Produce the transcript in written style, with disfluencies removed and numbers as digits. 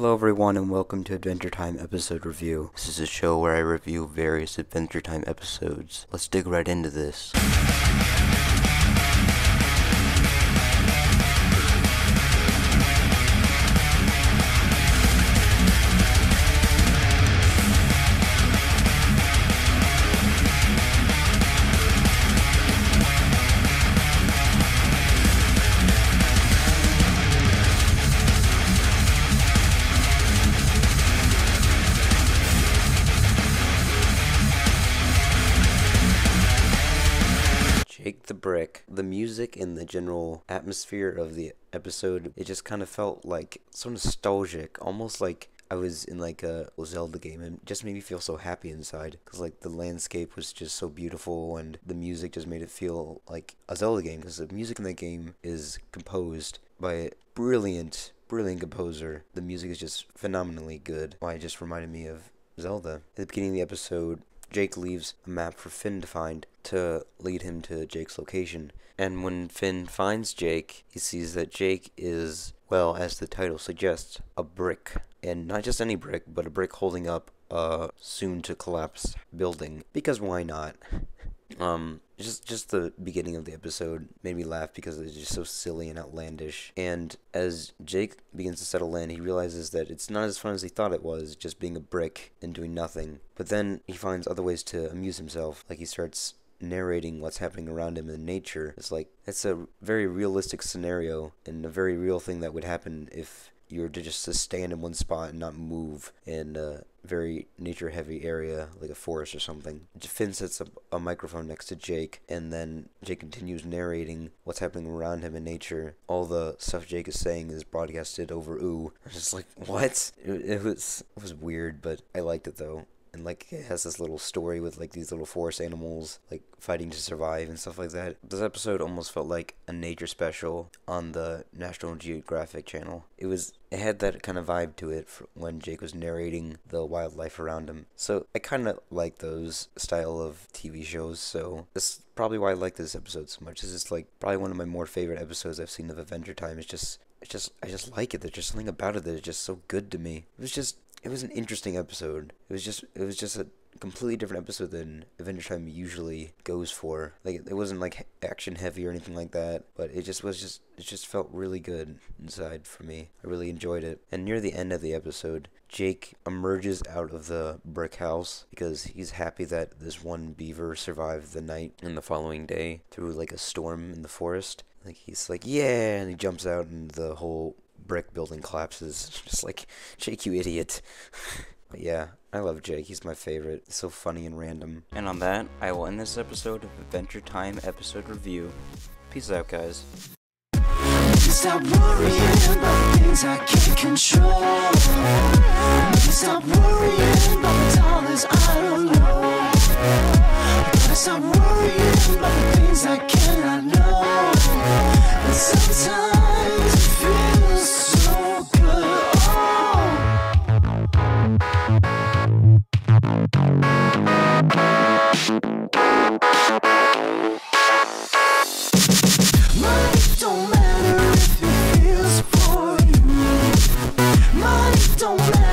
Hello everyone and welcome to Adventure Time Episode Review. This is a show where I review various Adventure Time episodes. Let's dig right into this. Jake the Brick. The music and the general atmosphere of the episode, it just kind of felt like so nostalgic, almost like I was in like a Zelda game, and just made me feel so happy inside, because like the landscape was just so beautiful and the music just made it feel like a Zelda game, because the music in the game is composed by a brilliant composer. The music is just phenomenally good. Why it just reminded me of Zelda. At the beginning of the episode, Jake leaves a map for Finn to find to lead him to Jake's location. And when Finn finds Jake, he sees that Jake is, well, as the title suggests, a brick. And not just any brick, but a brick holding up a soon-to-collapse building. Because why not? Just the beginning of the episode made me laugh because it's just so silly and outlandish. And as Jake begins to settle in, he realizes that it's not as fun as he thought it was, just being a brick and doing nothing. But then he finds other ways to amuse himself, like he starts narrating what's happening around him in nature. It's a very realistic scenario and a very real thing that would happen if you were to just stand in one spot and not move in a very nature-heavy area, like a forest or something. Finn sets up a microphone next to Jake, and then Jake continues narrating what's happening around him in nature. All the stuff Jake is saying is broadcasted over ooh. I'm just like, what? It was weird, but I liked it though. And like it has this little story with like these little forest animals like fighting to survive and stuff like that. This episode almost felt like a nature special on the National Geographic channel. It had that kind of vibe to it when Jake was narrating the wildlife around him. So I kind of like those style of TV shows, so that's probably why I like this episode so much. This is like probably one of my more favorite episodes I've seen of Adventure Time. I just like it. There's just something about it that is just so good to me. It was an interesting episode. It was just a completely different episode than Adventure Time usually goes for. Like it wasn't like action heavy or anything like that, but it just felt really good inside for me. I really enjoyed it. And near the end of the episode, Jake emerges out of the brick house because he's happy that this one beaver survived the night and the following day through like a storm in the forest. Like he's like, yeah, and he jumps out and the whole brick building collapses. Just like, Jake, you idiot. But yeah, I love Jake. He's my favorite. It's so funny and random. And on that, I will end this episode of Adventure Time Episode Review. Peace out, guys. Stop worrying about things I can't control. Stop worrying about the dollars I don't know. Gotta stop worrying about the things I cannot know. And sometimes it feels so good. Money don't matter if it feels for you. Money don't matter.